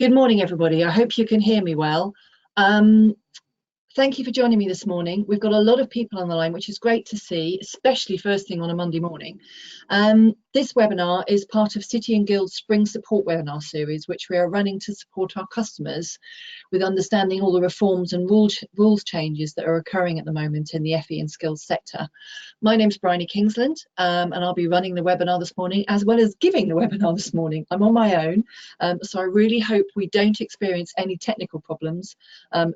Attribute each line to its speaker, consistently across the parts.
Speaker 1: Good morning, everybody. I hope you can hear me well. Thank you for joining me this morning. We've got a lot of people on the line, which is great to see, especially first thing on a Monday morning. This webinar is part of City and Guild's Spring Support webinar series, which we are running to support our customers with understanding all the reforms and rules changes that are occurring at the moment in the FE and skills sector. My name's Bryony Kingsland, and I'll be running the webinar this morning, as well as giving the webinar this morning. I'm on my own, so I really hope we don't experience any technical problems.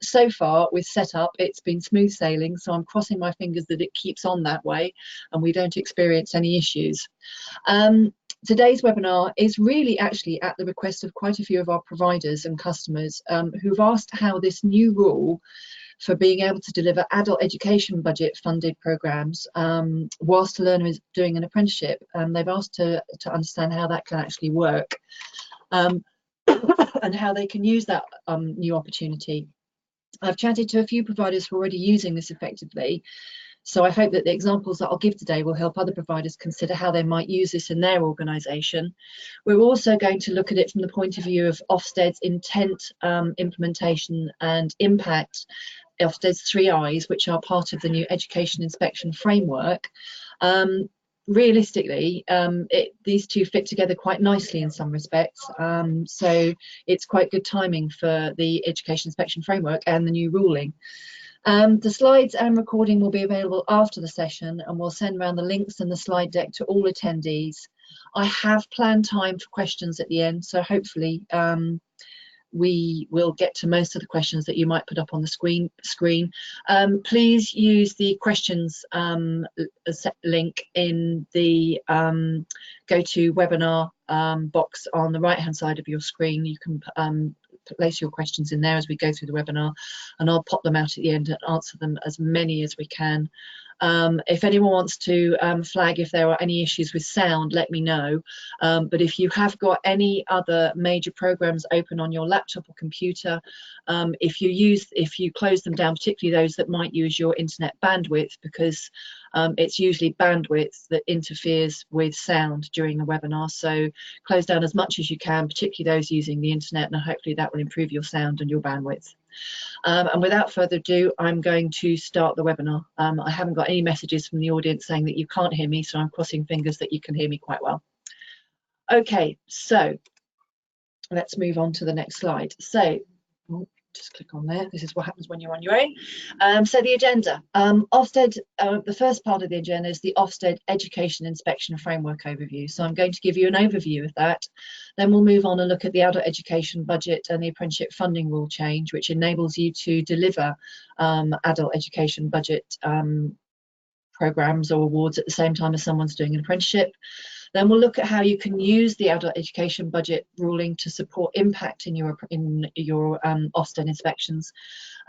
Speaker 1: So far, with setup, it's been smooth sailing, so I'm crossing my fingers that it keeps on that way and we don't experience any issues. Today's webinar is really actually at the request of quite a few of our providers and customers who've asked how this new rule for being able to deliver adult education budget funded programs whilst a learner is doing an apprenticeship, they've asked to understand how that can actually work and how they can use that new opportunity. I've chatted to a few providers who are already using this effectively, so I hope that the examples that I'll give today will help other providers consider how they might use this in their organisation. We're also going to look at it from the point of view of Ofsted's intent, implementation and impact, Ofsted's 3 I's, which are part of the new education inspection framework. Realistically, these two fit together quite nicely in some respects, so it's quite good timing for the education inspection framework and the new ruling. The slides and recording will be available after the session, and we'll send around the links and the slide deck to all attendees. I have planned time for questions at the end, so hopefully we will get to most of the questions that you might put up on the screen. Please use the questions link in the GoToWebinar box on the right hand side of your screen. You can place your questions in there as we go through the webinar, and I'll pop them out at the end and answer them as many as we can. If anyone wants to flag if there are any issues with sound, let me know. But if you have got any other major programs open on your laptop or computer, if you close them down, particularly those that might use your internet bandwidth, because it's usually bandwidth that interferes with sound during the webinar, so close down as much as you can, particularly those using the internet, and hopefully that will improve your sound and your bandwidth. And without further ado, I'm going to start the webinar. I haven't got any messages from the audience saying that you can't hear me, so I'm crossing fingers that you can hear me quite well. Okay, so let's move on to the next slide. So just click on there. This is what happens when you're on your own. So the agenda. Ofsted, the first part of the agenda is the Ofsted Education Inspection Framework Overview. So I'm going to give you an overview of that. Then we'll move on and look at the adult education budget and the apprenticeship funding rule change, which enables you to deliver adult education budget programs or awards at the same time as someone's doing an apprenticeship. Then we'll look at how you can use the adult education budget ruling to support impact in your Ofsted inspections.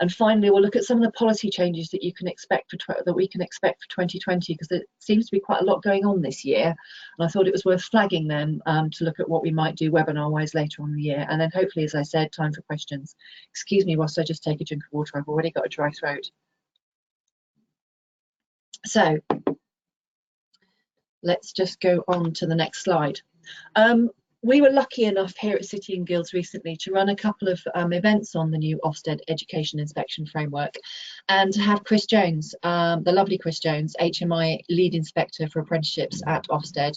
Speaker 1: And finally, we'll look at some of the policy changes that you can expect that we can expect for 2020, because there seems to be quite a lot going on this year, and I thought it was worth flagging them to look at what we might do webinar-wise later on in the year. And then hopefully, as I said, time for questions. Excuse me whilst I just take a drink of water. I've already got a dry throat. So let's just go on to the next slide. We were lucky enough here at City and Guilds recently to run a couple of events on the new Ofsted Education Inspection Framework, and to have Chris Jones, the lovely Chris Jones, HMI Lead Inspector for Apprenticeships at Ofsted,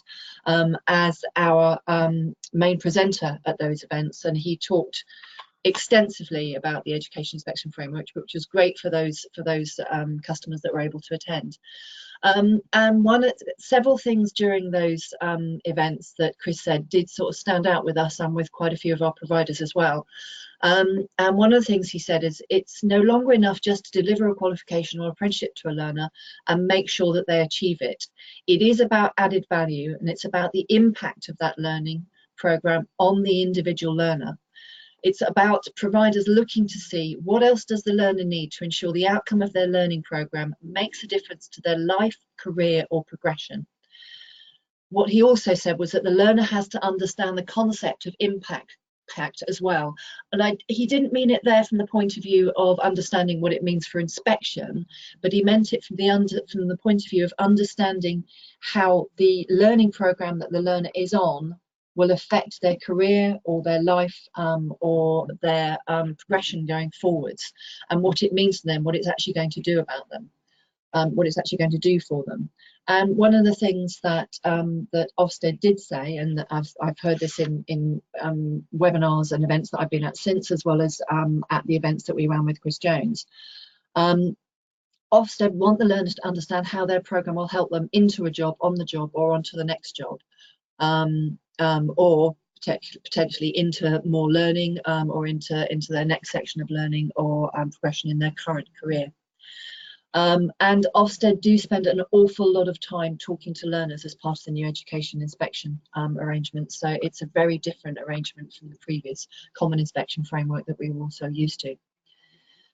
Speaker 1: as our main presenter at those events, and he talked extensively about the Education Inspection Framework, which was great for those customers that were able to attend. And several things during those events that Chris said did sort of stand out with us and with quite a few of our providers as well. And one of the things he said is it's no longer enough just to deliver a qualification or apprenticeship to a learner and make sure that they achieve it. It is about added value, and it's about the impact of that learning program on the individual learner. It's about providers looking to see what else does the learner need to ensure the outcome of their learning program makes a difference to their life, career or progression. What he also said was that the learner has to understand the concept of impact as well. And he didn't mean it there from the point of view of understanding what it means for inspection, but he meant it from the point of view of understanding how the learning program that the learner is on will affect their career or their life or their progression going forwards, and what it means to them, what it's actually going to do about them, what it's actually going to do for them. And one of the things that that Ofsted did say, and that I've heard this in webinars and events that I've been at since, as well as at the events that we ran with Chris Jones, Ofsted want the learners to understand how their programme will help them into a job, on the job, or onto the next job, or potentially into more learning, or into their next section of learning or progression in their current career. And Ofsted do spend an awful lot of time talking to learners as part of the new education inspection arrangement. So it's a very different arrangement from the previous common inspection framework that we were also used to.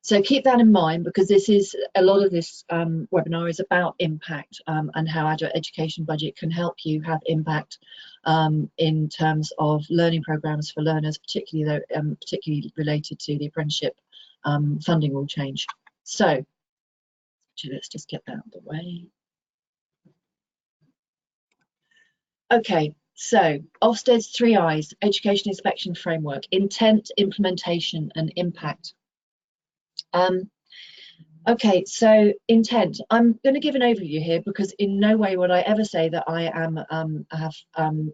Speaker 1: So keep that in mind, because this is a lot of this webinar is about impact and how our education budget can help you have impact in terms of learning programs for learners, particularly related to the apprenticeship funding rule change. So let's just get that out of the way. Okay, so Ofsted's 3 I's, Education Inspection Framework: intent, implementation, and impact. Okay, so intent. I'm going to give an overview here, because in no way would I ever say that I have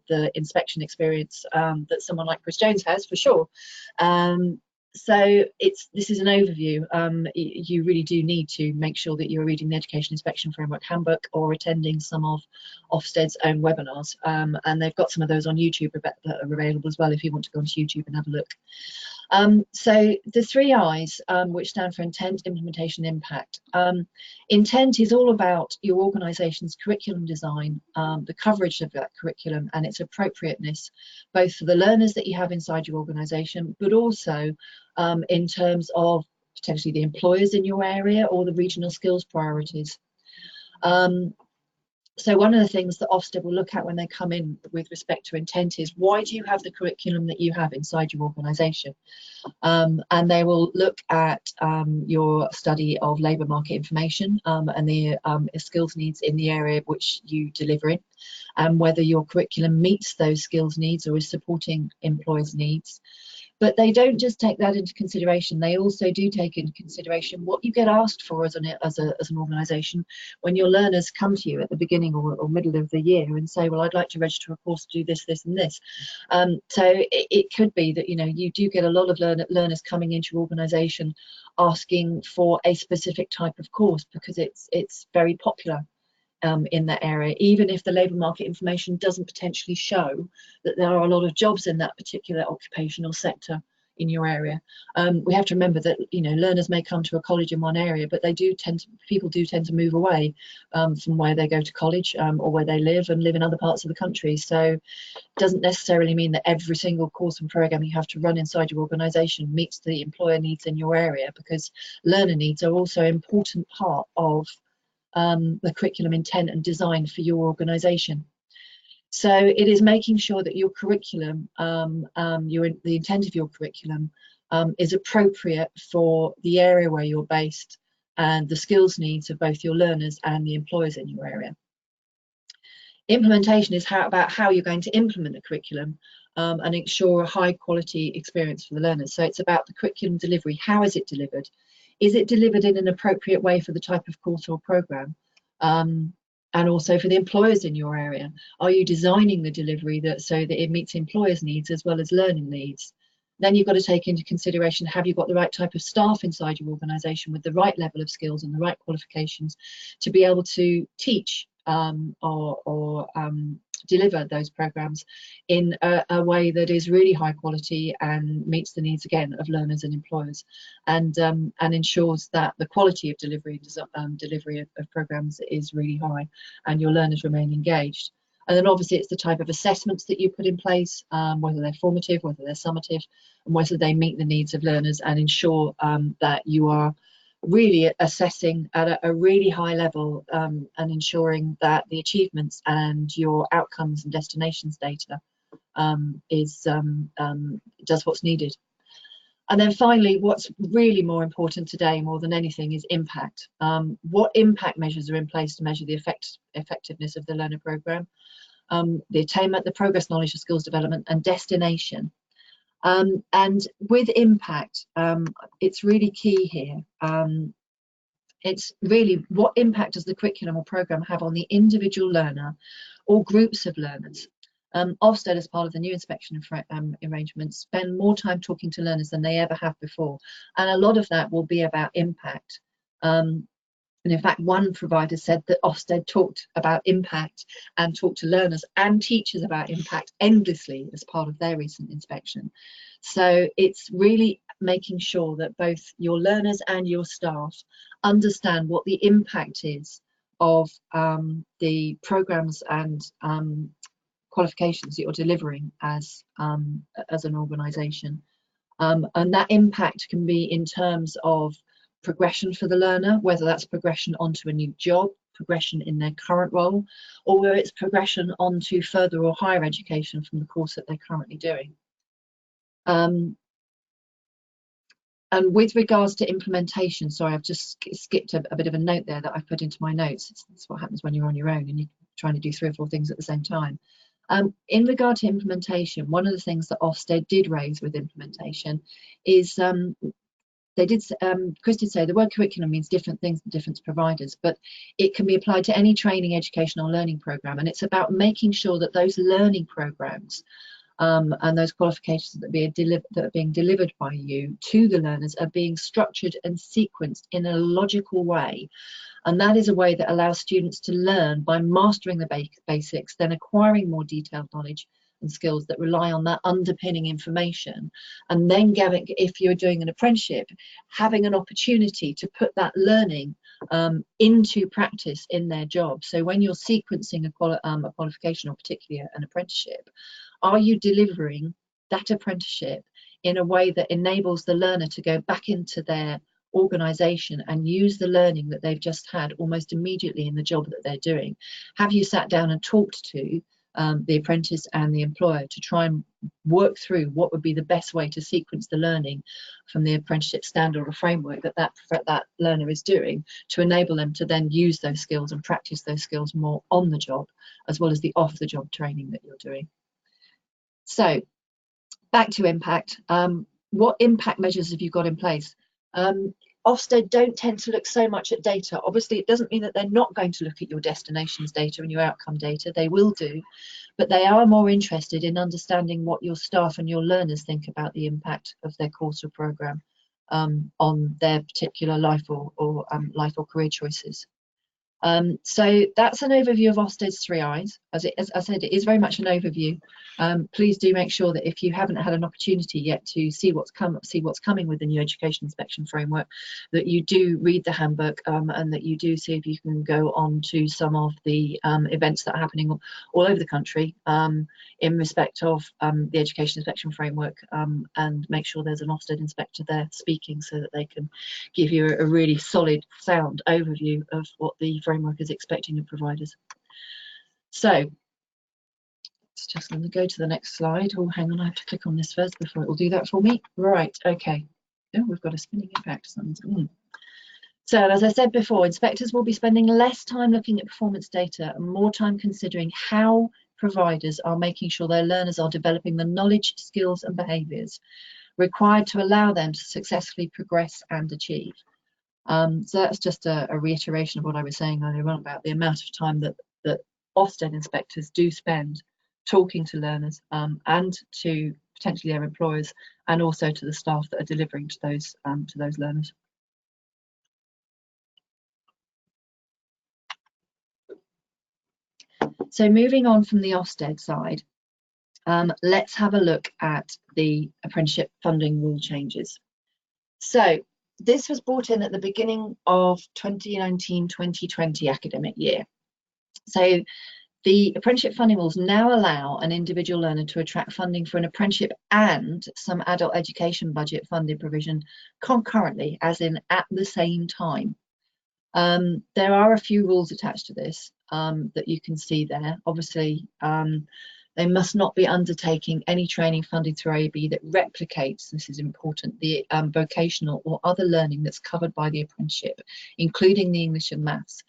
Speaker 1: the inspection experience that someone like Chris Jones has, for sure. So this is an overview. You really do need to make sure that you're reading the Education Inspection Framework Handbook or attending some of Ofsted's own webinars, and they've got some of those on YouTube that are available as well if you want to go onto YouTube and have a look. So the 3 I's, which stand for intent, implementation, impact. Intent is all about your organisation's curriculum design, the coverage of that curriculum and its appropriateness, both for the learners that you have inside your organisation, but also in terms of potentially the employers in your area or the regional skills priorities. So one of the things that Ofsted will look at when they come in with respect to intent is, why do you have the curriculum that you have inside your organisation? And they will look at your study of labour market information and the skills needs in the area which you deliver in, and whether your curriculum meets those skills needs or is supporting employers' needs. But they don't just take that into consideration, they also do take into consideration what you get asked for as an organisation when your learners come to you at the beginning or middle of the year and say, well, I'd like to register a course to do this, this and this. So it could be that, you know, you do get a lot of learners coming into your organisation asking for a specific type of course because it's very popular in that area, even if the labour market information doesn't potentially show that there are a lot of jobs in that particular occupational sector in your area. We have to remember that, you know, learners may come to a college in one area, but people do tend to move away from where they go to college or where they live in other parts of the country. So it doesn't necessarily mean that every single course and programme you have to run inside your organisation meets the employer needs in your area, because learner needs are also an important part of the curriculum intent and design for your organisation. So it is making sure that your curriculum, the intent of your curriculum is appropriate for the area where you're based and the skills needs of both your learners and the employers in your area. Implementation is about how you're going to implement the curriculum and ensure a high quality experience for the learners. So it's about the curriculum delivery. How is it delivered? Is it delivered in an appropriate way for the type of course or programme? And also for the employers in your area. Are you designing the delivery so that it meets employers' needs as well as learning needs? Then you've got to take into consideration, have you got the right type of staff inside your organisation with the right level of skills and the right qualifications to be able to teach or deliver those programmes in a way that is really high quality and meets the needs again of learners and employers, and ensures that the quality of delivery of programmes is really high and your learners remain engaged. And then obviously it's the type of assessments that you put in place, whether they're formative, whether they're summative, and whether they meet the needs of learners and ensure that you are really assessing at a really high level and ensuring that the achievements and your outcomes and destinations data does what's needed. And then finally, what's really more important today more than anything is impact. What impact measures are in place to measure the effectiveness of the learner programme? the attainment, the progress, knowledge, or skills development, and destination. And with impact, it's really key here. It's really what impact does the curriculum or programme have on the individual learner or groups of learners. Ofsted, as part of the new inspection arrangements, spend more time talking to learners than they ever have before. And a lot of that will be about impact. And in fact, one provider said that Ofsted talked about impact and talked to learners and teachers about impact endlessly as part of their recent inspection. So it's really making sure that both your learners and your staff understand what the impact is of the programmes and qualifications that you're delivering as an organisation. And that impact can be in terms of progression for the learner, whether that's progression onto a new job, progression in their current role, or whether it's progression onto further or higher education from the course that they're currently doing. And with regards to implementation, sorry, I've just skipped a bit of a note there that I've put into my notes. It's what happens when you're on your own and you're trying to do 3 or 4 things at the same time. In regard to implementation, one of the things that Ofsted did raise with implementation is Chris did say the word curriculum means different things to different providers, but it can be applied to any training, educational, learning programme, and it's about making sure that those learning programmes and those qualifications that are being delivered by you to the learners are being structured and sequenced in a logical way. And that is a way that allows students to learn by mastering the basics, then acquiring more detailed knowledge and skills that rely on that underpinning information, and then if you're doing an apprenticeship, having an opportunity to put that learning into practice in their job. So when you're sequencing a qualification, or particularly an apprenticeship, are you delivering that apprenticeship in a way that enables the learner to go back into their organisation and use the learning that they've just had almost immediately in the job that they're doing? Have you sat down and talked to the apprentice and the employer to try and work through what would be the best way to sequence the learning from the apprenticeship standard or framework that learner is doing, to enable them to then use those skills and practice those skills more on the job, as well as the off the job training that you're doing? So back to impact. What impact measures have you got in place? Ofsted don't tend to look so much at data. Obviously, it doesn't mean that they're not going to look at your destinations data and your outcome data. They will do, but they are more interested in understanding what your staff and your learners think about the impact of their course or programme on their particular life or career choices. So that's an overview of Ofsted's 3 I's. As I said, it is very much an overview. Please do make sure that if you haven't had an opportunity yet to see what's coming with the new education inspection framework, that you do read the handbook and that you do see if you can go on to some of the events that are happening all over the country in respect of the education inspection framework, and make sure there's an Ofsted inspector there speaking so that they can give you a really solid, sound overview of what the framework is expecting of providers. So it's just going to go to the next slide. Oh, hang on, I have to click on this first before it will do that for me. Right, okay. Oh, we've got a spinning impact. So as I said before, inspectors will be spending less time looking at performance data and more time considering how providers are making sure their learners are developing the knowledge, skills and behaviours required to allow them to successfully progress and achieve. So that's just a reiteration of what I was saying earlier on about the amount of time that Ofsted inspectors do spend talking to learners and to potentially their employers, and also to the staff that are delivering to those learners. So moving on from the Ofsted side, let's have a look at the apprenticeship funding rule changes. So this was brought in at the beginning of 2019-2020 academic year. So the apprenticeship funding rules now allow an individual learner to attract funding for an apprenticeship and some adult education budget funded provision concurrently, as in at the same time. There are a few rules attached to this that you can see there. Obviously, they must not be undertaking any training funded through AEB that replicates, this is important, the vocational or other learning that's covered by the apprenticeship, including the English and maths.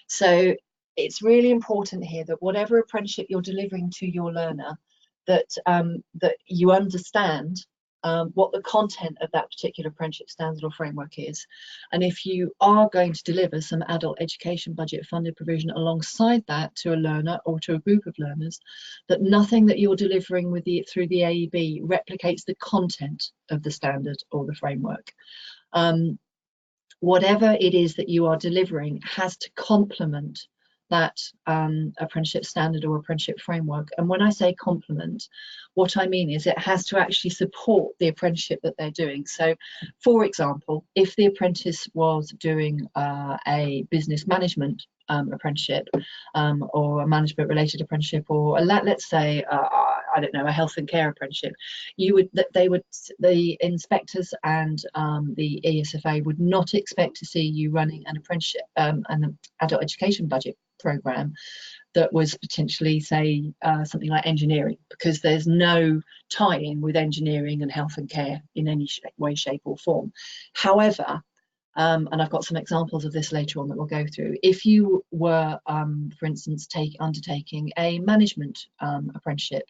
Speaker 1: So it's really important here that whatever apprenticeship you're delivering to your learner, that that you understand what the content of that particular apprenticeship standard or framework is. And if you are going to deliver some adult education budget funded provision alongside that to a learner or to a group of learners, that nothing that you're delivering with through the AEB replicates the content of the standard or the framework. Whatever it is that you are delivering has to complement that apprenticeship standard or apprenticeship framework. And when I say complement, what I mean is it has to actually support the apprenticeship that they're doing. So, for example, if the apprentice was doing a business management apprenticeship or a management related apprenticeship, or let's say I don't know, a health and care apprenticeship, the inspectors and the ESFA would not expect to see you running an apprenticeship an adult education budget program that was potentially, say, something like engineering, because there's no tie-in with engineering and health and care in any way, shape or form. However, and I've got some examples of this later on that we'll go through. If you were, for instance, undertaking a management apprenticeship,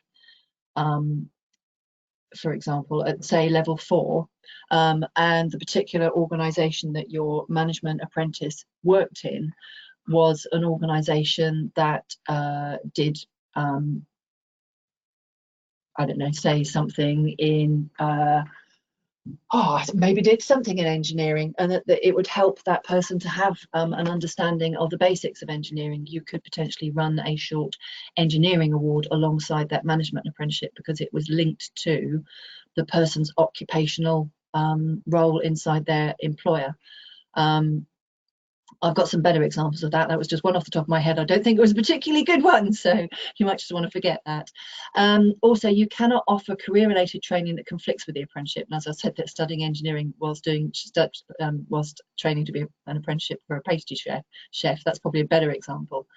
Speaker 1: for example, at say level 4, and the particular organisation that your management apprentice worked in was an organisation that did, I don't know, say something in, maybe did something in engineering, and that it would help that person to have an understanding of the basics of engineering. You could potentially run a short engineering award alongside that management apprenticeship, because it was linked to the person's occupational role inside their employer. I've got some better examples of that. That was just one off the top of my head. I don't think it was a particularly good one, so you might just want to forget that. Also, you cannot offer career-related training that conflicts with the apprenticeship. And as I said, that studying engineering whilst training to be an apprenticeship for a pastry chef, that's probably a better example.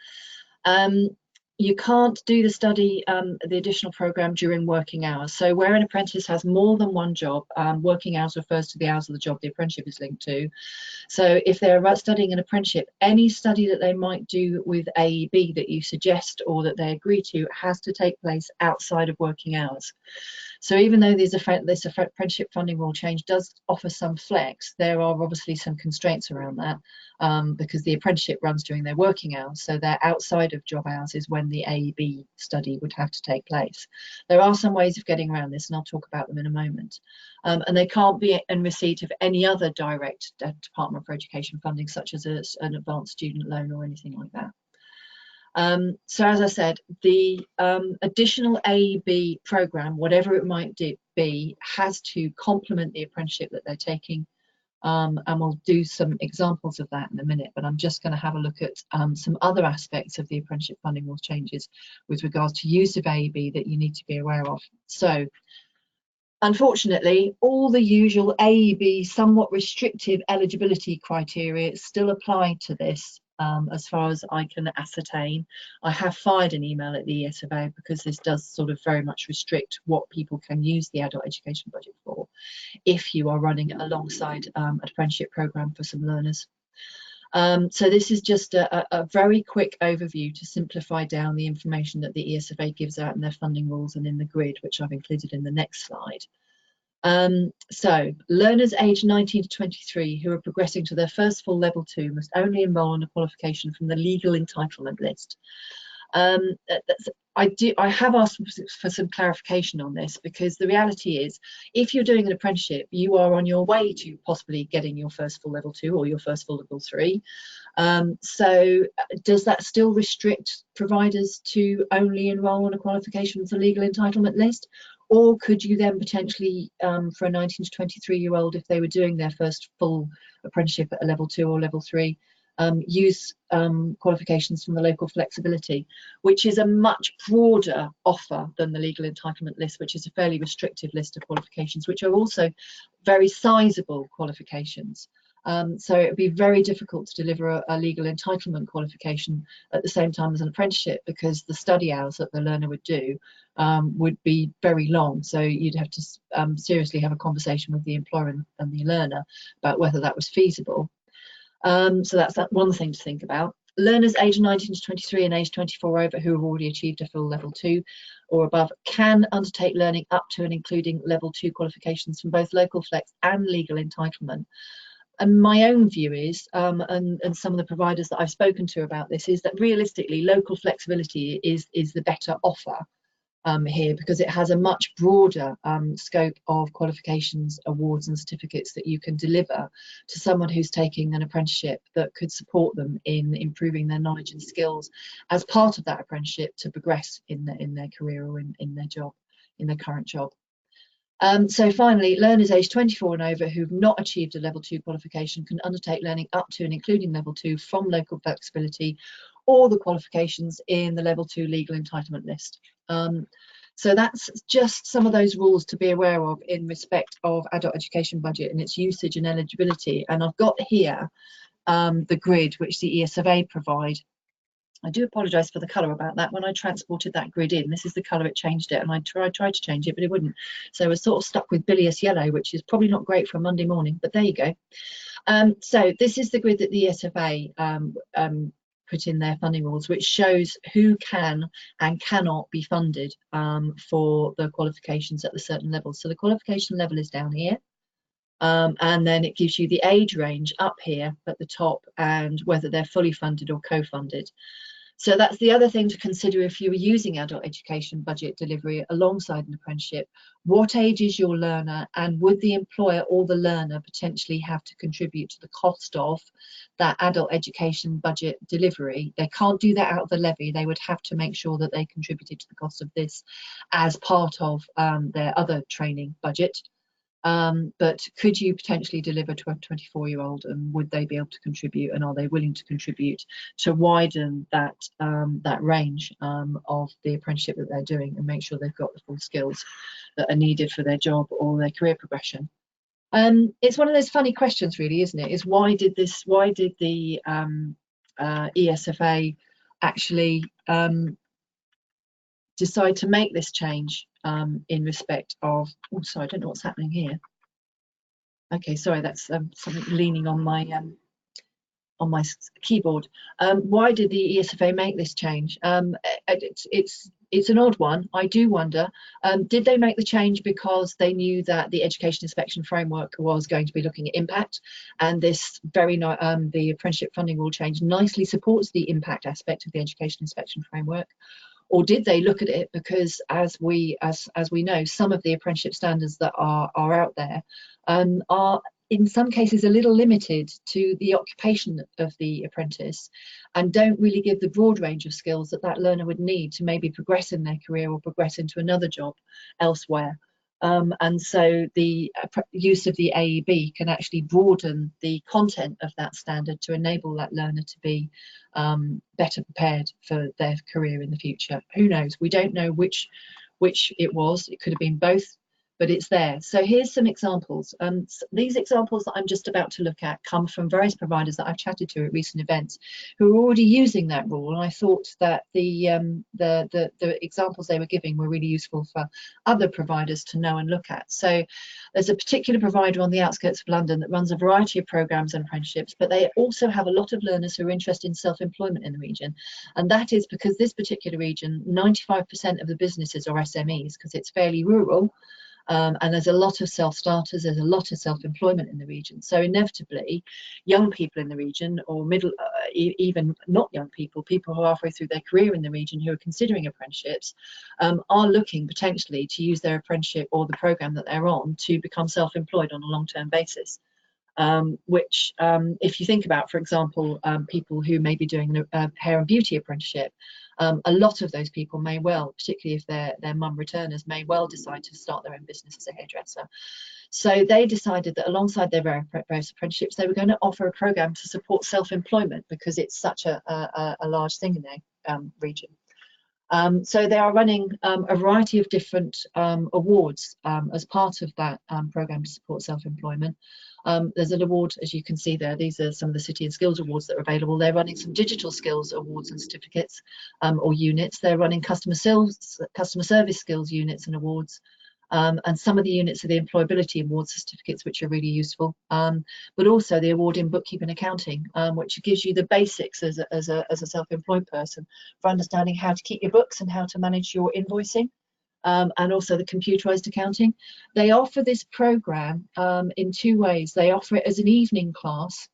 Speaker 1: You can't do the additional programme during working hours. So where an apprentice has more than one job, working hours refers to the hours of the job the apprenticeship is linked to. So if they're studying an apprenticeship, any study that they might do with AEB that you suggest or that they agree to has to take place outside of working hours. So even though this apprenticeship funding rule change does offer some flex, there are obviously some constraints around that, because the apprenticeship runs during their working hours, so they're outside of job hours is when the AEB study would have to take place. There are some ways of getting around this, and I'll talk about them in a moment. And they can't be in receipt of any other direct Department for Education funding, such as an advanced student loan or anything like that. So as I said, the additional AEB programme, whatever it might be, has to complement the apprenticeship that they're taking, and we'll do some examples of that in a minute, but I'm just going to have a look at some other aspects of the apprenticeship funding rules changes with regards to use of AEB that you need to be aware of. So unfortunately, all the usual AEB somewhat restrictive eligibility criteria still apply to this. As far as I can ascertain, I have fired an email at the ESFA because this does sort of very much restrict what people can use the adult education budget for if you are running alongside an apprenticeship programme for some learners. So this is just a very quick overview to simplify down the information that the ESFA gives out in their funding rules and in the grid, which I've included in the next slide. So learners aged 19 to 23 who are progressing to their first full level 2 must only enrol on a qualification from the legal entitlement list. I have asked for some clarification on this, because the reality is, if you're doing an apprenticeship, you are on your way to possibly getting your first full level 2 or your first full level 3. So does that still restrict providers to only enrol on a qualification for the legal entitlement list? Or could you then potentially, for a 19 to 23-year-old, if they were doing their first full apprenticeship at a level 2 or level 3, use qualifications from the local flexibility, which is a much broader offer than the legal entitlement list, which is a fairly restrictive list of qualifications, which are also very sizable qualifications. So it would be very difficult to deliver a legal entitlement qualification at the same time as an apprenticeship, because the study hours that the learner would do would be very long. So you'd have to seriously have a conversation with the employer and the learner about whether that was feasible. So that's one thing to think about. Learners aged 19 to 23 and aged 24 over who have already achieved a full level 2 or above can undertake learning up to and including level 2 qualifications from both local flex and legal entitlement. And my own view is, and some of the providers that I've spoken to about this, is that realistically local flexibility is the better offer here, because it has a much broader scope of qualifications, awards and certificates that you can deliver to someone who's taking an apprenticeship that could support them in improving their knowledge and skills as part of that apprenticeship to progress in their career or in their job, in their current job. So finally, learners aged 24 and over who've not achieved a level 2 qualification can undertake learning up to and including level 2 from local flexibility or the qualifications in the level 2 legal entitlement list. So that's just some of those rules to be aware of in respect of adult education budget and its usage and eligibility. And I've got here the grid which the ESFA provide. I do apologise for the colour about that. When I transported that grid in, this is the colour it changed it, and I tried to change it, but it wouldn't. So we're sort of stuck with bilious yellow, which is probably not great for a Monday morning, but there you go. So this is the grid that the ESFA put in their funding rules, which shows who can and cannot be funded for the qualifications at the certain levels. So the qualification level is down here. And then it gives you the age range up here at the top and whether they're fully funded or co-funded. So that's the other thing to consider if you were using adult education budget delivery alongside an apprenticeship. What age is your learner, and would the employer or the learner potentially have to contribute to the cost of that adult education budget delivery? They can't do that out of the levy. They would have to make sure that they contributed to the cost of this as part of their other training budget. But could you potentially deliver to a 24-year-old, and would they be able to contribute, and are they willing to contribute to widen that that range of the apprenticeship that they're doing and make sure they've got the full skills that are needed for their job or their career progression? It's one of those funny questions, really, isn't it? Is why did the ESFA actually decide to make this change in respect of, oh, sorry, I don't know what's happening here. Okay, sorry, that's something leaning on my keyboard. Why did the ESFA make this change? It's an odd one. I do wonder, did they make the change because they knew that the education inspection framework was going to be looking at impact, and this the apprenticeship funding rule change nicely supports the impact aspect of the education inspection framework? Or did they look at it because, as we know, some of the apprenticeship standards that are out there are in some cases a little limited to the occupation of the apprentice and don't really give the broad range of skills that that learner would need to maybe progress in their career or progress into another job elsewhere. And so the use of the AEB can actually broaden the content of that standard to enable that learner to be better prepared for their career in the future. Who knows? We don't know which it was. It could have been both, but it's there. So here's some examples. These examples that I'm just about to look at come from various providers that I've chatted to at recent events who are already using that rule, and I thought that the examples they were giving were really useful for other providers to know and look at. So there's a particular provider on the outskirts of London that runs a variety of programs and apprenticeships, but they also have a lot of learners who are interested in self-employment in the region, and that is because this particular region, 95% of the businesses are SMEs because it's fairly rural. And there's a lot of self-starters, there's a lot of self-employment in the region. So inevitably, young people in the region, or even not young people, people who are halfway through their career in the region who are considering apprenticeships, are looking potentially to use their apprenticeship or the programme that they're on to become self-employed on a long-term basis. Which, if you think about, for example, people who may be doing a hair and beauty apprenticeship, a lot of those people may well, particularly if they're mum returners, may well decide to start their own business as a hairdresser. So they decided that alongside their various apprenticeships, they were going to offer a programme to support self-employment because it's such a large thing in their region. So they are running a variety of different awards as part of that programme to support self-employment. There's an award, as you can see there, these are some of the City and Skills Awards that are available. They're running some digital skills awards and certificates or units. They're running customer service skills units and awards. and some of the units are the employability award certificates, which are really useful, but also the award in bookkeeping and accounting, which gives you the basics as a self-employed person for understanding how to keep your books and how to manage your invoicing. And also the computerized accounting. They offer this program in two ways. They offer it as an evening class,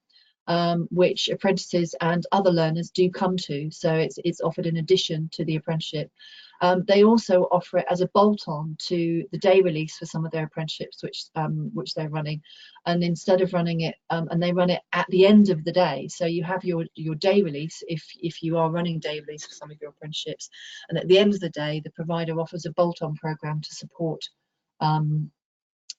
Speaker 1: which apprentices and other learners do come to. So it's offered in addition to the apprenticeship. They also offer it as a bolt-on to the day release for some of their apprenticeships, which they're running. And instead of running it, and they run it at the end of the day. So you have your day release if you are running day release for some of your apprenticeships. And at the end of the day, the provider offers a bolt-on program to support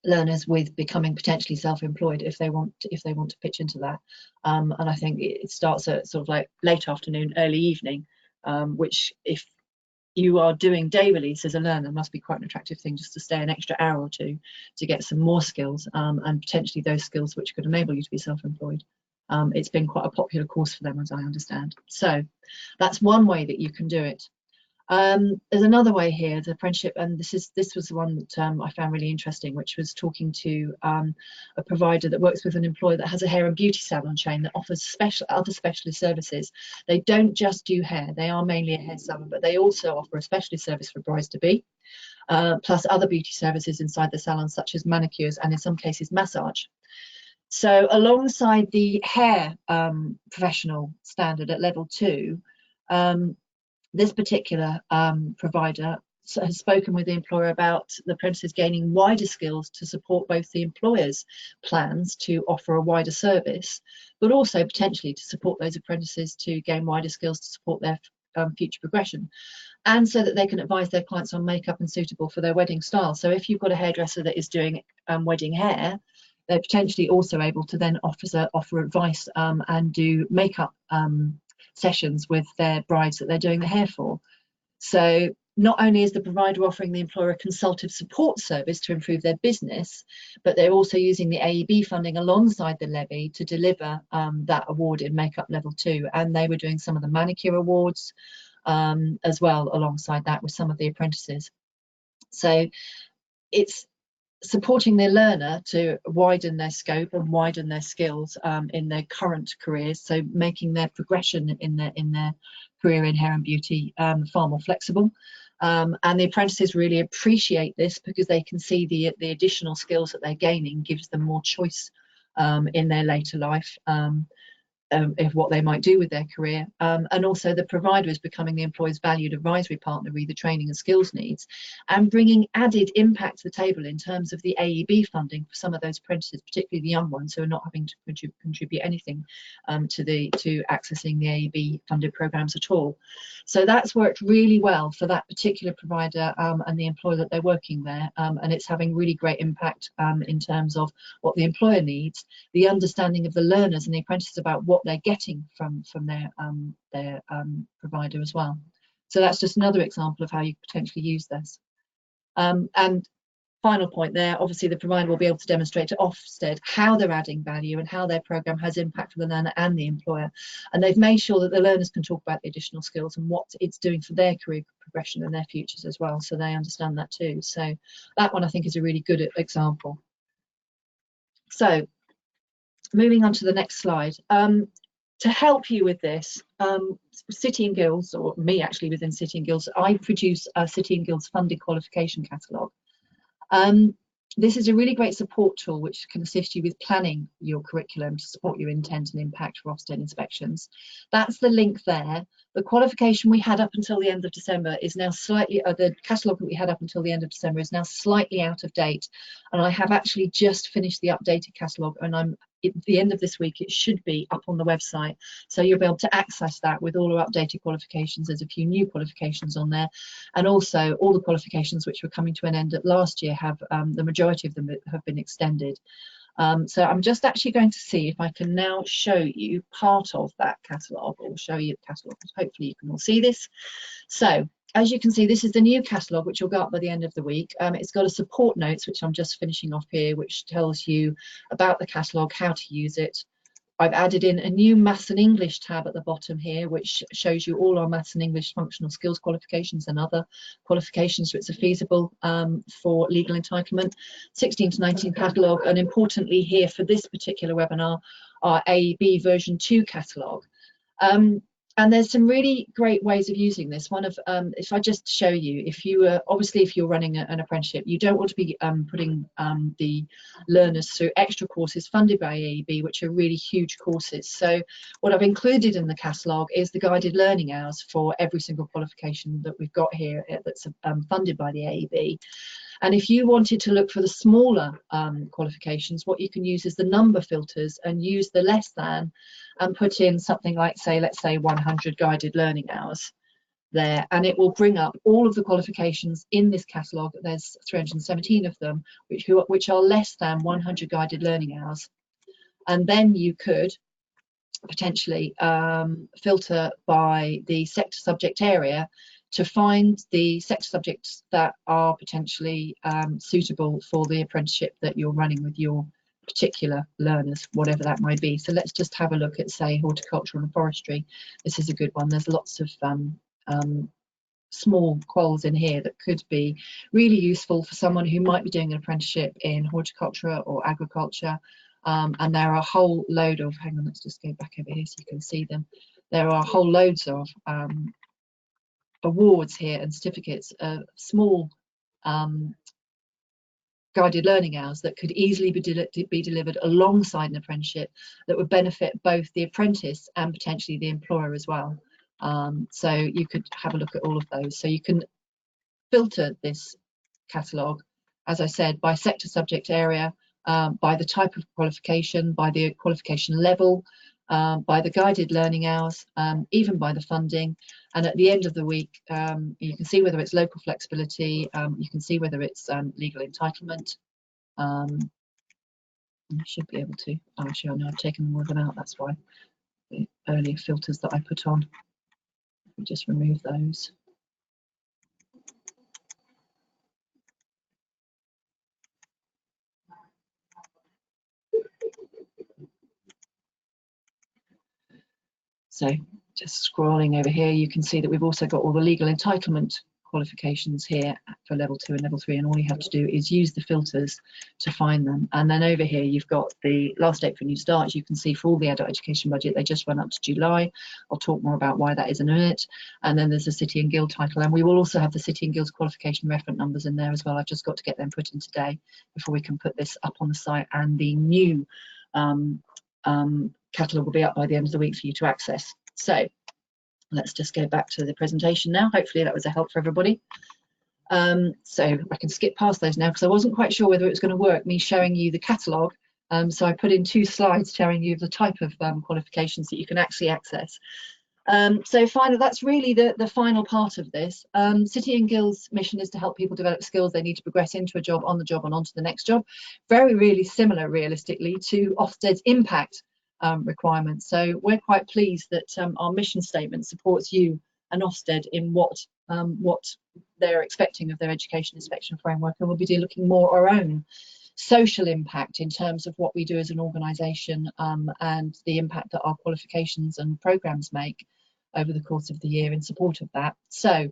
Speaker 1: learners with becoming potentially self-employed if they want to pitch into that. And I think it starts at sort of like late afternoon, early evening, which if you are doing day release as a learner must be quite an attractive thing, just to stay an extra hour or two to get some more skills, and potentially those skills which could enable you to be self-employed. It's been quite a popular course for them, as I understand. So that's one way that you can do it. There's another way here, the apprenticeship, and this was the one that I found really interesting, which was talking to a provider that works with an employer that has a hair and beauty salon chain that offers other specialist services. They don't just do hair, they are mainly a hair salon, but they also offer a specialist service for brides-to-be, plus other beauty services inside the salon, such as manicures and in some cases massage. So alongside the hair professional standard at level 2, this particular provider has spoken with the employer about the apprentices gaining wider skills to support both the employer's plans to offer a wider service, but also potentially to support those apprentices to gain wider skills to support their future progression, and so that they can advise their clients on makeup and suitable for their wedding style. So if you've got a hairdresser that is doing wedding hair, they're potentially also able to then offer advice and do makeup sessions with their brides that they're doing the hair for. So not only is the provider offering the employer a consultative support service to improve their business, but they're also using the AEB funding alongside the levy to deliver that award in makeup level 2. And they were doing some of the manicure awards as well alongside that with some of the apprentices. So it's supporting their learner to widen their scope and widen their skills in their current careers, so making their progression in their career in hair and beauty far more flexible. And the apprentices really appreciate this because they can see the additional skills that they're gaining gives them more choice in their later life of what they might do with their career, and also the provider is becoming the employer's valued advisory partner with the training and skills needs, and bringing added impact to the table in terms of the AEB funding for some of those apprentices, particularly the young ones who are not having to contribute anything to accessing the AEB funded programs at all. So that's worked really well for that particular provider and the employer that they're working there, and it's having really great impact in terms of what the employer needs, the understanding of the learners and the apprentices about what they're getting from their provider as well. So that's just another example of how you potentially use this. And final point there, obviously the provider will be able to demonstrate to Ofsted how they're adding value and how their programme has impact for the learner and the employer. And they've made sure that the learners can talk about the additional skills and what it's doing for their career progression and their futures as well, so they understand that too. So that one I think is a really good example. So moving on to the next slide. To help you with this, City and Guilds, or me actually within City and Guilds, I produce a City and Guilds funded qualification catalogue. This is a really great support tool which can assist you with planning your curriculum to support your intent and impact for Ofsted inspections. That's the link there. The qualification we had up until the end of December is now slightly, the catalogue that we had up until the end of December is now slightly out of date. And I have actually just finished the updated catalogue, and at the end of this week it should be up on the website, so you'll be able to access that with all our updated qualifications. There's a few new qualifications on there, and also all the qualifications which were coming to an end at last year have the majority of them have been extended. So I'm just actually going to see if I can now show you part of that catalogue, or show you the catalogue. Hopefully you can all see this. So as you can see, this is the new catalogue, which will go up by the end of the week. It's got a support notes, which I'm just finishing off here, which tells you about the catalogue, how to use it, I've added in a new Maths and English tab at the bottom here, which shows you all our Maths and English functional skills qualifications and other qualifications which are feasible for legal entitlement. 16 to 19 catalogue, and importantly here for this particular webinar, our AEB version 2 catalogue. And there's some really great ways of using this. One of, if I just show you, if you obviously if you're running an apprenticeship, you don't want to be putting the learners through extra courses funded by AEB, which are really huge courses. So what I've included in the catalogue is the guided learning hours for every single qualification that we've got here that's funded by the AEB. And if you wanted to look for the smaller qualifications, what you can use is the number filters and use the less than and put in something like, say, let's say 100 guided learning hours there, and it will bring up all of the qualifications in this catalogue. There's 317 of them, which are less than 100 guided learning hours. And then you could potentially filter by the sector subject area to find the sector subjects that are potentially suitable for the apprenticeship that you're running with your particular learners, whatever that might be. So let's just have a look at, say, horticulture and forestry. This is a good one. There's lots of small quals in here that could be really useful for someone who might be doing an apprenticeship in horticulture or agriculture. And there are a whole load of, hang on, let's just go back over here so you can see them. There are whole loads of awards here and certificates of small guided learning hours that could easily be delivered alongside an apprenticeship that would benefit both the apprentice and potentially the employer as well. So you could have a look at all of those. So you can filter this catalogue, as I said, by sector subject area, by the type of qualification, by the qualification level, by the guided learning hours, even by the funding. And at the end of the week, you can see whether it's local flexibility, you can see whether it's legal entitlement. You should be able to. Oh, actually, I know I've taken more of them out, that's why. The earlier filters that I put on, we just remove those. So just scrolling over here, you can see that we've also got all the legal entitlement qualifications here for level 2 and level 3, and all you have to do is use the filters to find them. And then over here you've got the last date for new starts. You can see for all the adult education budget, they just went up to July. I'll talk more about why that is in a minute. And then there's the city and guild title, and we will also have the city and guilds qualification reference numbers in there as well. I've just got to get them put in today before we can put this up on the site, and the new catalogue will be up by the end of the week for you to access. So let's just go back to the presentation now. Hopefully that was a help for everybody. So I can skip past those now because I wasn't quite sure whether it was going to work, me showing you the catalogue. So I put in 2 slides showing you the type of qualifications that you can actually access. So finally, that's really the final part of this. City and Guilds' mission is to help people develop skills they need to progress into a job, on the job and onto the next job. Very, really similar, realistically, to Ofsted's impact requirements. So we're quite pleased that our mission statement supports you and Ofsted in what they're expecting of their education inspection framework, and we'll be looking more at our own social impact in terms of what we do as an organisation and the impact that our qualifications and programmes make over the course of the year in support of that. So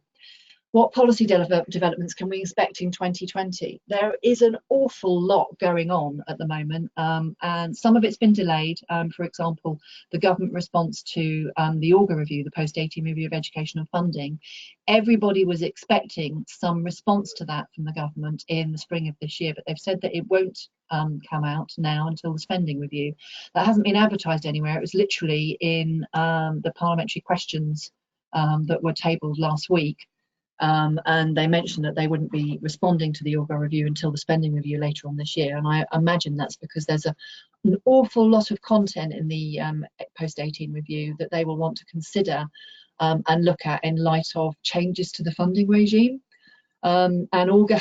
Speaker 1: what policy developments can we expect in 2020? There is an awful lot going on at the moment, and some of it's been delayed. For example, the government response to the Augar review, the post-18 review of educational funding. Everybody was expecting some response to that from the government in the spring of this year, but they've said that it won't come out now until the spending review. That hasn't been advertised anywhere. It was literally in the parliamentary questions that were tabled last week. And they mentioned that they wouldn't be responding to the Augar review until the spending review later on this year. And I imagine that's because there's an awful lot of content in the post-18 review that they will want to consider and look at in light of changes to the funding regime. And Augar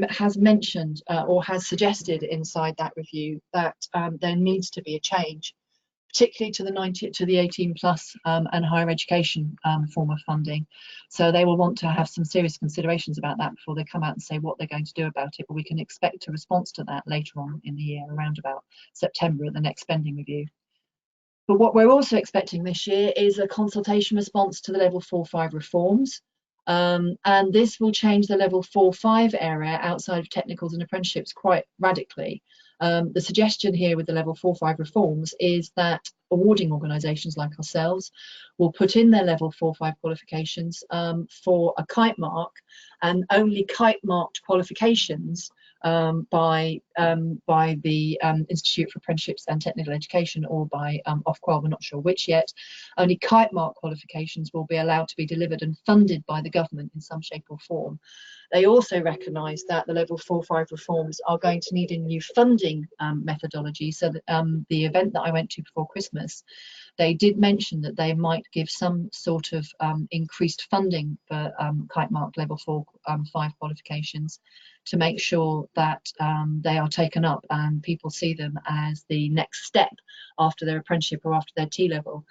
Speaker 1: has mentioned or has suggested inside that review that there needs to be a change, particularly to the 18 plus and higher education form of funding. So they will want to have some serious considerations about that before they come out and say what they're going to do about it. But we can expect a response to that later on in the year, around about September at the next spending review. But what we're also expecting this year is a consultation response to the level 4-5 reforms. And this will change the level 4-5 area outside of technicals and apprenticeships quite radically. The suggestion here with the level 4-5 reforms is that awarding organisations like ourselves will put in their level 4-5 qualifications for a kite mark, and only kite marked qualifications by the Institute for Apprenticeships and Technical Education, or by Ofqual, we're not sure which yet. Only kite mark qualifications will be allowed to be delivered and funded by the government in some shape or form. They also recognise that the level 4-5 reforms are going to need a new funding methodology. So that, the event that I went to before Christmas, they did mention that they might give some sort of increased funding for kite mark level 4-5 qualifications, to make sure that they are taken up and people see them as the next step after their apprenticeship or after their T-level,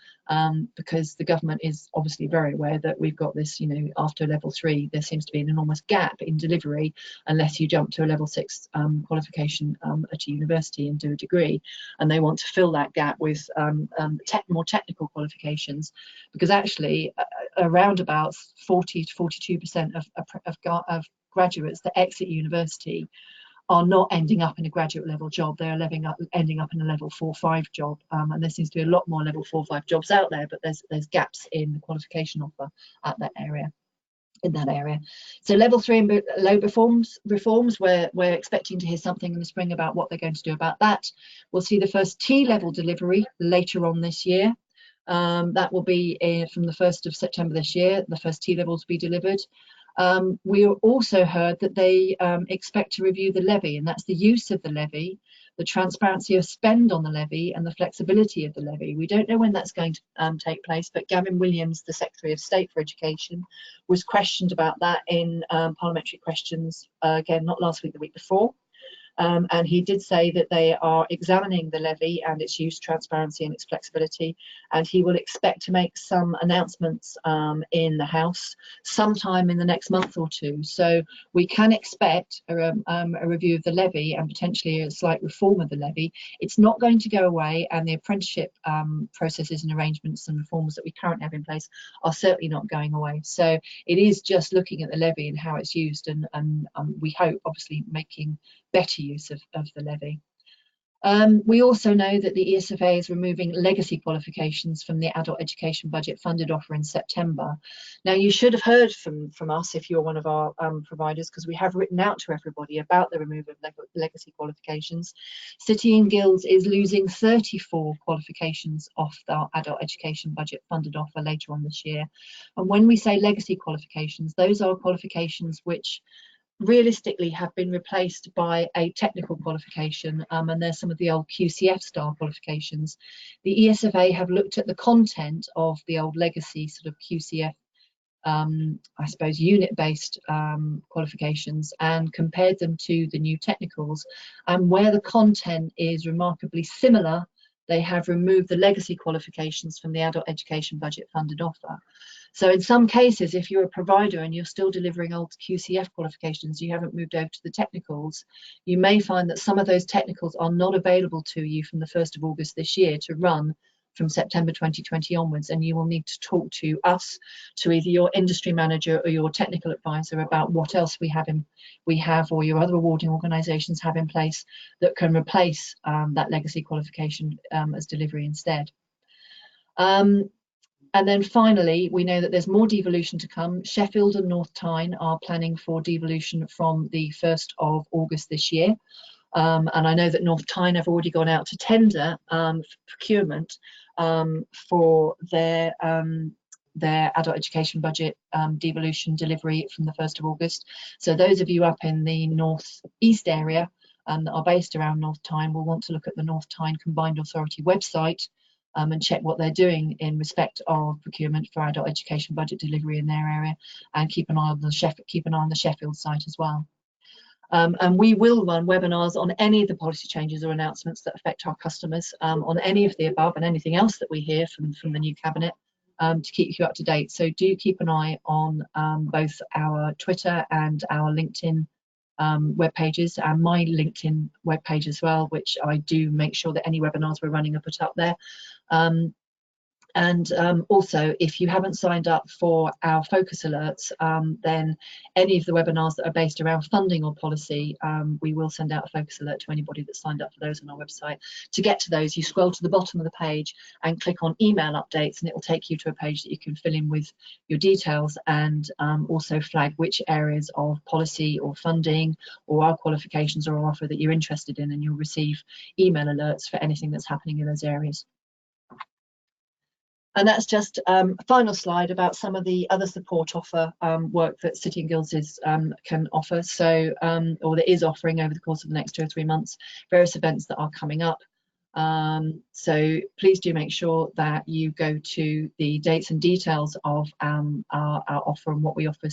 Speaker 1: because the government is obviously very aware that we've got this, you know, after level 3 there seems to be an enormous gap in delivery unless you jump to a level 6 qualification at a university and do a degree, and they want to fill that gap with more technical qualifications, because actually around about 40 to 42% of graduates that exit university are not ending up in a graduate level job. They're ending up in a level 4-5 job, and there seems to be a lot more level 4-5 jobs out there, but there's gaps in the qualification offer at that area. So level 3 and below reforms, we're expecting to hear something in the spring about what they're going to do about that. We'll see the first T-level delivery later on this year. That will be from the 1st of September this year, the first T-levels will be delivered. We also heard that they expect to review the levy, and that's the use of the levy, the transparency of spend on the levy, and the flexibility of the levy. We don't know when that's going to take place, but Gavin Williams, the Secretary of State for Education, was questioned about that in parliamentary questions, again, not last week, the week before. And he did say that they are examining the levy and its use, transparency and its flexibility, and he will expect to make some announcements in the House sometime in the next month or two. So we can expect a review of the levy and potentially a slight reform of the levy. It's not going to go away, and the apprenticeship processes and arrangements and reforms that we currently have in place are certainly not going away. So it is just looking at the levy and how it's used, and we hope obviously making better use of the levy. We also know that the ESFA is removing legacy qualifications from the adult education budget funded offer in September. Now, you should have heard from us if you're one of our providers, because we have written out to everybody about the removal of legacy qualifications. City and Guilds is losing 34 qualifications off our adult education budget funded offer later on this year. And when we say legacy qualifications, those are qualifications which realistically have been replaced by a technical qualification, and there's some of the old QCF style qualifications. The ESFA have looked at the content of the old legacy sort of QCF, I suppose, unit-based qualifications, and compared them to the new technicals, and where the content is remarkably similar, they have removed the legacy qualifications from the adult education budget funded offer. So in some cases, if you're a provider and you're still delivering old QCF qualifications, you haven't moved over to the technicals, you may find that some of those technicals are not available to you from the 1st of August this year to run from September 2020 onwards, and you will need to talk to us, to either your industry manager or your technical advisor, about what else we have or your other awarding organisations have in place that can replace that legacy qualification as delivery instead. And then finally, we know that there's more devolution to come. Sheffield and North Tyne are planning for devolution from the 1st of August this year. And I know that North Tyne have already gone out to tender for procurement for their adult education budget devolution delivery from the 1st of August. So those of you up in the North East area that are based around North Tyne will want to look at the North Tyne Combined Authority website and check what they're doing in respect of procurement for adult education budget delivery in their area, and keep an eye on the Sheffield site as well. And we will run webinars on any of the policy changes or announcements that affect our customers, on any of the above and anything else that we hear from the new cabinet, to keep you up to date. So do keep an eye on both our Twitter and our LinkedIn web pages, and my LinkedIn web page as well, which I do make sure that any webinars we're running are put up there. And also, if you haven't signed up for our focus alerts, then any of the webinars that are based around funding or policy, we will send out a focus alert to anybody that's signed up for those on our website. To get to those, you scroll to the bottom of the page and click on email updates, and it will take you to a page that you can fill in with your details, and also flag which areas of policy or funding or our qualifications or offer that you're interested in, and you'll receive email alerts for anything that's happening in those areas. And that's just a final slide about some of the other support offer work that City and Guilds can offer. So, or that is offering over the course of the next 2 or 3 months, various events that are coming up. So please do make sure that you go to the dates and details of our offer and what we offer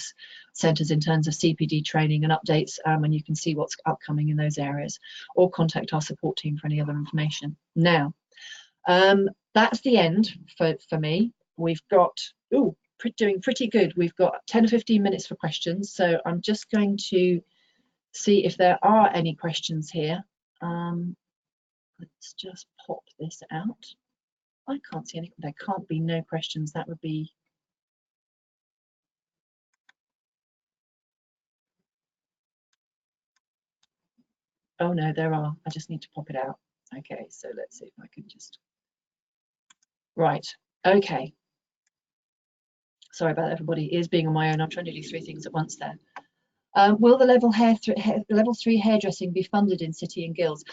Speaker 1: centres in terms of CPD training and updates, and you can see what's upcoming in those areas, or contact our support team for any other information. Now, that's the end for me. We've got, doing pretty good. We've got 10 or 15 minutes for questions. So I'm just going to see if there are any questions here. Let's just pop this out. I can't see any, there can't be no questions. That would be, oh no, there are. I just need to pop it out. Okay, so let's see if I can just, right, okay. Sorry about that, everybody. It is being on my own. I'm trying to do 3 things at once there. Will the level 3 hairdressing be funded in City and Guilds?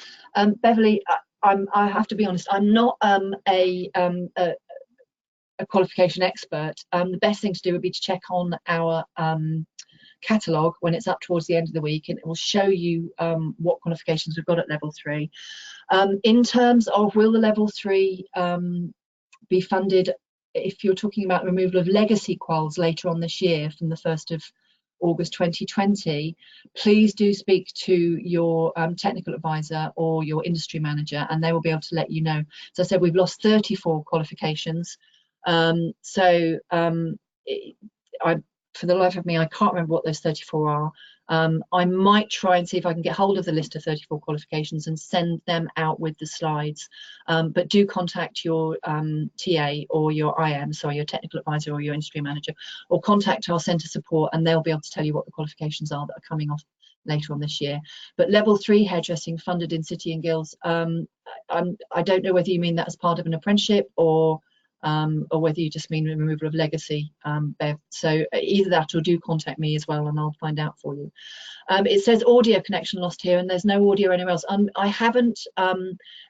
Speaker 1: Beverly, I have to be honest, I'm not a qualification expert. The best thing to do would be to check on our catalogue when it's up towards the end of the week, and it will show you what qualifications we've got at level 3. In terms of will the level 3 be funded, if you're talking about removal of legacy quals later on this year from the 1st of August 2020, please do speak to your technical advisor or your industry manager, and they will be able to let you know. As I said, we've lost 34 qualifications. For the life of me, I can't remember what those 34 are. I might try and see if I can get hold of the list of 34 qualifications and send them out with the slides. But do contact your TA or your IM, sorry, your technical advisor or your industry manager, or contact our centre support, and they'll be able to tell you what the qualifications are that are coming off later on this year. But level 3 hairdressing funded in City and Guilds, I don't know whether you mean that as part of an apprenticeship or whether you just mean removal of legacy, Bev. So either that, or do contact me as well and I'll find out for you. It says audio connection lost here, and there's no audio anywhere else. I haven't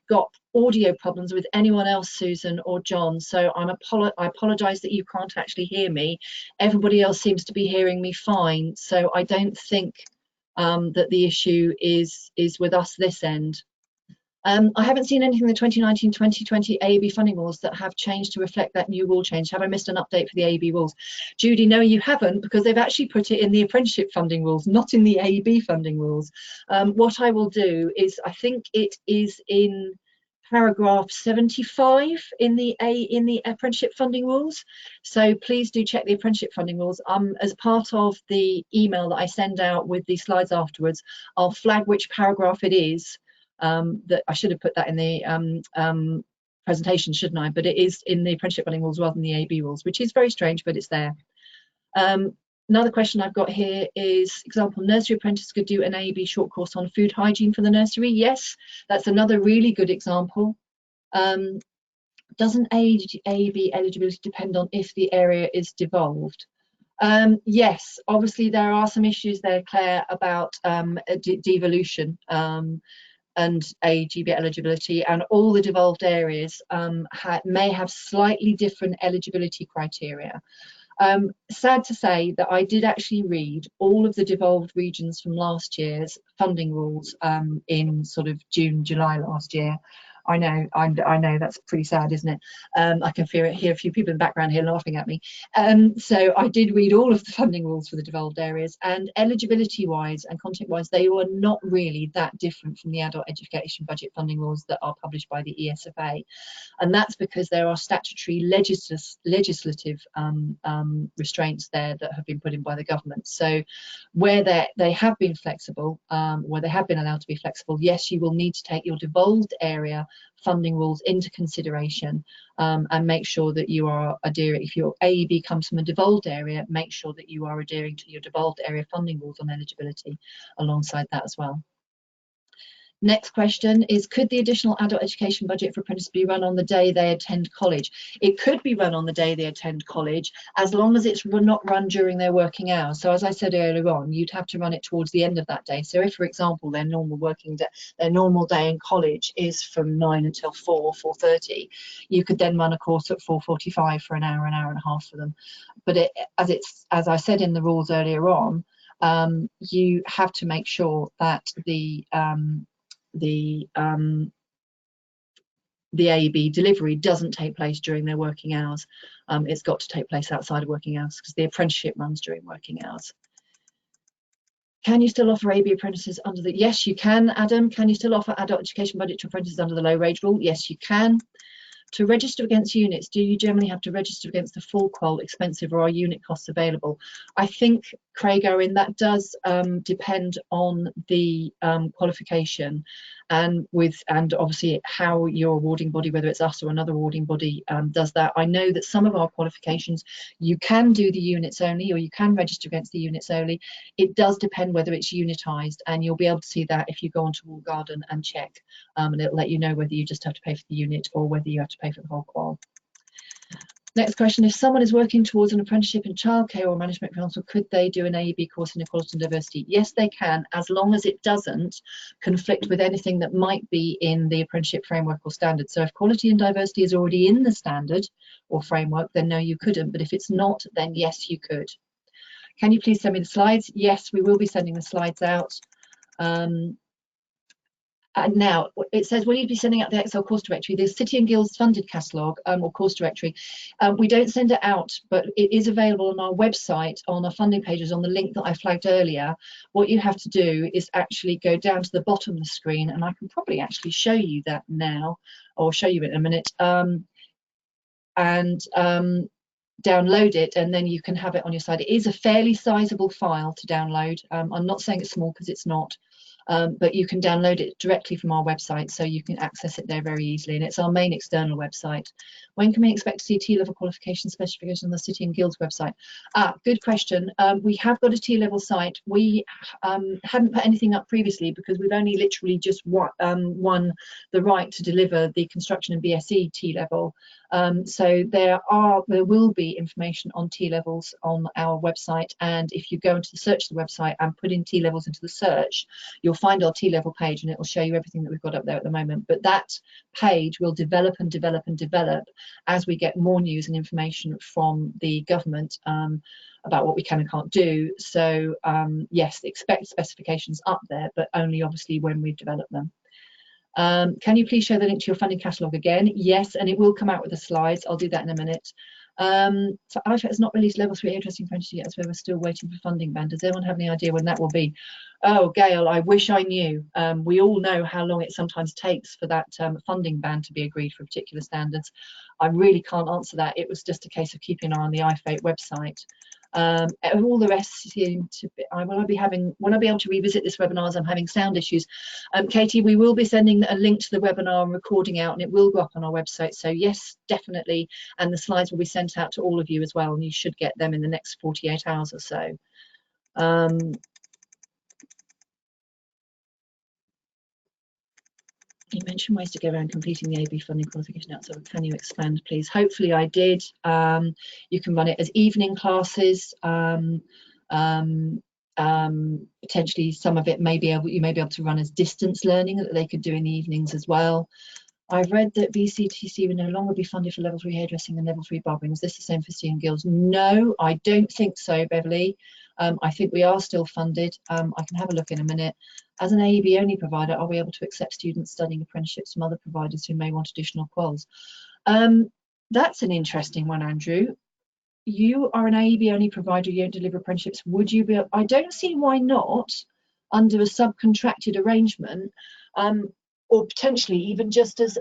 Speaker 1: got audio problems with anyone else, Susan or John, so I apologise that you can't actually hear me. Everybody else seems to be hearing me fine, so I don't think that the issue is with us this end. I haven't seen anything in the 2019-2020 AEB funding rules that have changed to reflect that new rule change. Have I missed an update for the AEB rules? Judy, no, you haven't, because they've actually put it in the apprenticeship funding rules, not in the AEB funding rules. What I will do is, I think it is in paragraph 75 in the apprenticeship funding rules. So please do check the apprenticeship funding rules. As part of the email that I send out with the slides afterwards, I'll flag which paragraph it is. That I should have put that in the presentation, shouldn't I? But it is in the apprenticeship funding rules rather than the AEB rules, which is very strange, but it's there. Another question I've got here is, example, nursery apprentice could do an AEB short course on food hygiene for the nursery. Yes, that's another really good example. Doesn't AEB eligibility depend on if the area is devolved? Yes, obviously there are some issues there, Claire, about devolution. And AEB eligibility, and all the devolved areas may have slightly different eligibility criteria. Sad to say that I did actually read all of the devolved regions from last year's funding rules in sort of June, July last year. I know that's pretty sad, isn't it? I can hear a few people in the background here laughing at me. So I did read all of the funding rules for the devolved areas, and eligibility wise and content wise, they were not really that different from the adult education budget funding rules that are published by the ESFA. And that's because there are statutory legislative restraints there that have been put in by the government. So where they have been flexible, where they have been allowed to be flexible, yes, you will need to take your devolved area funding rules into consideration, and make sure that you are adhering. If your AEB comes from a devolved area, make sure that you are adhering to your devolved area funding rules on eligibility alongside that as well. Next question is, could the additional adult education budget for apprentices be run on the day they attend college? It could be run on the day they attend college, as long as it's not run during their working hours. So as I said earlier on, you'd have to run it towards the end of that day. So if, for example, their normal day in college is from 9 until 4:30, you could then run a course at 4:45 for an hour and a half for them. But as I said in the rules earlier on, you have to make sure that the AEB delivery doesn't take place during their working hours. It's got to take place outside of working hours, because the apprenticeship runs during working hours. Can you still offer AEB apprentices under the... Yes, you can, Adam. Can you still offer adult education budget to apprentices under the low wage rule? Yes, you can. To register against units, do you generally have to register against the full qual expensive, or are unit costs available? I think, Craig Owen, that does depend on the qualification, and obviously how your awarding body, whether it's us or another awarding body, does that. I know that some of our qualifications, you can do the units only, or you can register against the units only. It does depend whether it's unitised, and you'll be able to see that if you go onto Wall Garden and check, and it'll let you know whether you just have to pay for the unit or whether you have to pay for the whole qual. Next question, if someone is working towards an apprenticeship in childcare or management council, could they do an AEB course in equality and diversity? Yes, they can, as long as it doesn't conflict with anything that might be in the apprenticeship framework or standard. So if quality and diversity is already in the standard or framework, then no, you couldn't. But if it's not, then yes, you could. Can you please send me the slides? Yes, we will be sending the slides out. And now it says, will you be sending out the Excel course directory, the City and Guilds funded catalogue or course directory? We don't send it out, but it is available on our website, on our funding pages, on the link that I flagged earlier. What you have to do is actually go down to the bottom of the screen, and I can probably actually show you that now, or show you in a minute, and download it, and then you can have it on your side. It is a fairly sizable file to download. I'm not saying it's small, because it's not. But you can download it directly from our website, so you can access it there very easily, and it's our main external website. When can we expect to see T-level qualification specification on the City and Guilds website? Good question. We have got a T-level site. We hadn't put anything up previously, because we've only literally just won the right to deliver the construction and BSE T-level. So there will be information on T-levels on our website, and if you go into the search of the website and put in T-levels into the search, you'll find our T-level page, and it will show you everything that we've got up there at the moment. But that page will develop and develop and develop as we get more news and information from the government about what we can and can't do. So yes, expect specifications up there, but only obviously when we've developed them. Can you please show the link to your funding catalogue again? Yes, and it will come out with the slides. I'll do that in a minute. So IFA has not released level 3 hairdressing apprenticeship yet, as we're still waiting for funding ban. Does anyone have any idea when that will be? Oh, Gail, I wish I knew. We all know how long it sometimes takes for that funding ban to be agreed for particular standards. I really can't answer that. It was just a case of keeping an eye on the IFA website. All the rest seem to be, will I be able to revisit this webinar as I'm having sound issues? Katie, we will be sending a link to the webinar and recording out, and it will go up on our website. So yes, definitely, and the slides will be sent out to all of you as well, and you should get them in the next 48 hours or so. You mentioned ways to go around completing the AEB funding qualification outside. Can you expand, please? Hopefully I did. You can run it as evening classes. Potentially some of it you may be able to run as distance learning that they could do in the evenings as well. I've read that BCTC will no longer be funded for level 3 hairdressing and level 3 barbering. Is this the same for City and Guilds? No, I don't think so, Beverly. I think we are still funded. I can have a look in a minute. As an AEB only provider, are we able to accept students studying apprenticeships from other providers who may want additional quals? That's an interesting one, Andrew. You are an AEB only provider, you don't deliver apprenticeships. Would you be? I don't see why not, under a subcontracted arrangement, or potentially even just as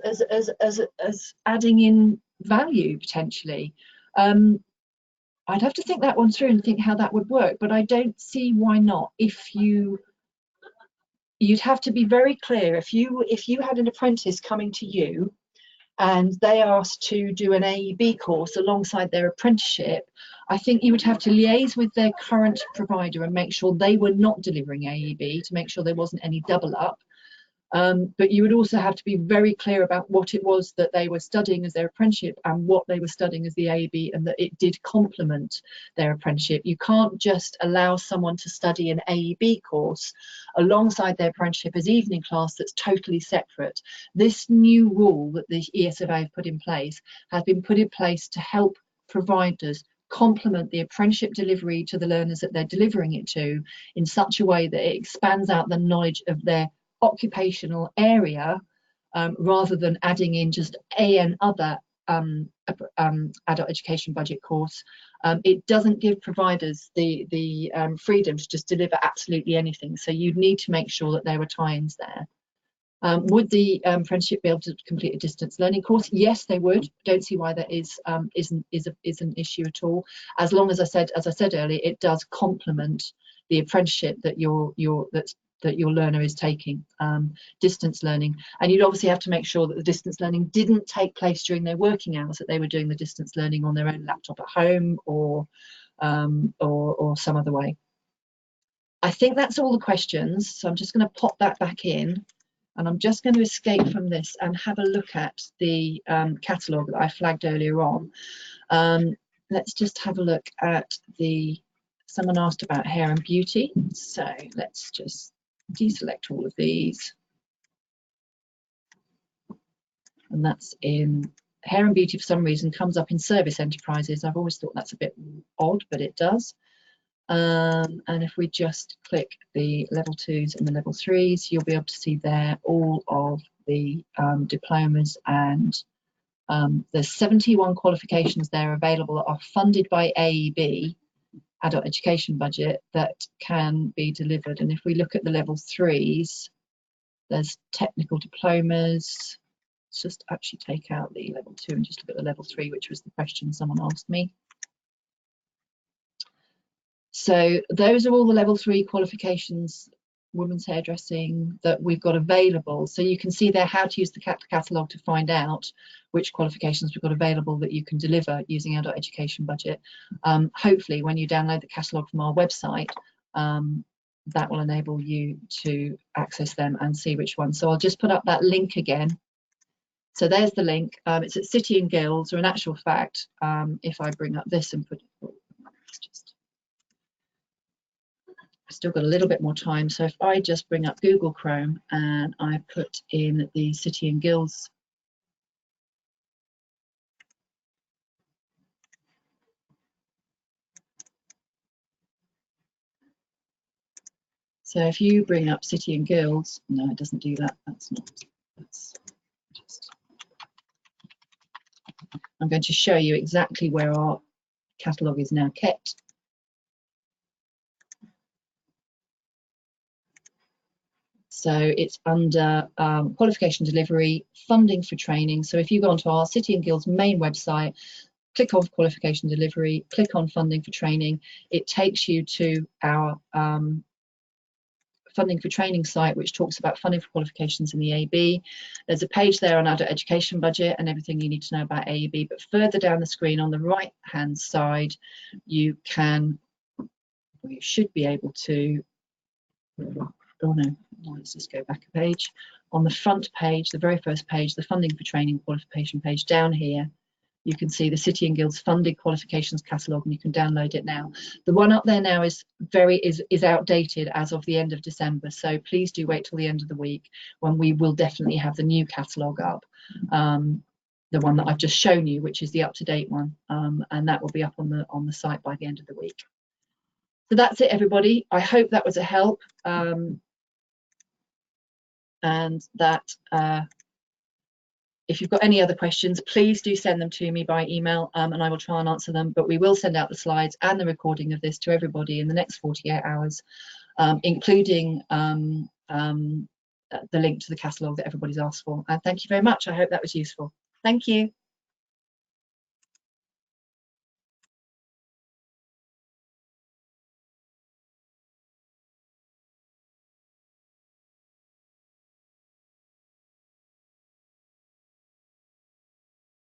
Speaker 1: adding in value potentially. I'd have to think that one through and think how that would work, but I don't see why not. If you you'd have to be very clear. If you had an apprentice coming to you and they asked to do an AEB course alongside their apprenticeship, I think you would have to liaise with their current provider and make sure they were not delivering AEB, to make sure there wasn't any double up. But you would also have to be very clear about what it was that they were studying as their apprenticeship and what they were studying as the AEB, and that it did complement their apprenticeship. You can't just allow someone to study an AEB course alongside their apprenticeship as evening class that's totally separate. This new rule that the ESFA have put in place has been put in place to help providers complement the apprenticeship delivery to the learners that they're delivering it to in such a way that it expands out the knowledge of their occupational area, rather than adding in just another adult education budget course. It doesn't give providers the freedom to just deliver absolutely anything, so you'd need to make sure that there were tie-ins there. Would the apprenticeship be able to complete a distance learning course? Yes, they would. Don't see why that isn't an issue at all, as long as as I said earlier, it does complement the apprenticeship that your learner is taking, distance learning. And you'd obviously have to make sure that the distance learning didn't take place during their working hours, that they were doing the distance learning on their own laptop at home or some other way. I think that's all the questions, so I'm just going to pop that back in, and I'm just going to escape from this and have a look at the catalogue that I flagged earlier on. Let's just have a look at someone asked about hair and beauty, so let's just deselect all of these, and that's in hair and beauty. For some reason comes up in service enterprises. I've always thought that's a bit odd, but it does. And if we just click the level 2s and the level 3s, you'll be able to see there all of the diplomas, and there's 71 qualifications there available that are funded by AEB adult education budget that can be delivered. And if we look at the level 3s, there's technical diplomas. Let's just actually take out the level 2 and just look at the level 3, which was the question someone asked me. So those are all the level 3 qualifications, women's hairdressing, that we've got available. So you can see there how to use the catalogue to find out which qualifications we've got available that you can deliver using adult education budget. Hopefully when you download the catalogue from our website, that will enable you to access them and see which ones. So I'll just put up that link again. So there's the link. It's at City and Guilds, or in actual fact, if I bring up this and put it, I've still got a little bit more time. So if I just bring up Google Chrome and I put in the City and Guilds, so if you bring up City and Guilds, no, it doesn't do that. That's not. That's just. I'm going to show you exactly where our catalogue is now kept. So it's under qualification delivery, funding for training. So if you go onto our City and Guilds main website, click on qualification delivery, click on funding for training, it takes you to our funding for training site, which talks about funding for qualifications in the AEB. There's a page there on adult education budget and everything you need to know about AEB. But further down the screen on the right hand side, you should be able to, oh no, let's just go back a page. On the front page, the very first page, the funding for training qualification page, down here, you can see the City and Guilds funded qualifications catalogue, and you can download it now. The one up there now is outdated as of the end of December, so please do wait till the end of the week when we will definitely have the new catalogue up. The one that I've just shown you, which is the up-to-date one, and that will be up on the site by the end of the week. So that's it, everybody. I hope that was a help, and that if you've got any other questions, please do send them to me by email, and I will try and answer them. But we will send out the slides and the recording of this to everybody in the next 48 hours, including the link to the catalogue that everybody's asked for. And thank you very much. I hope that was useful. Thank you.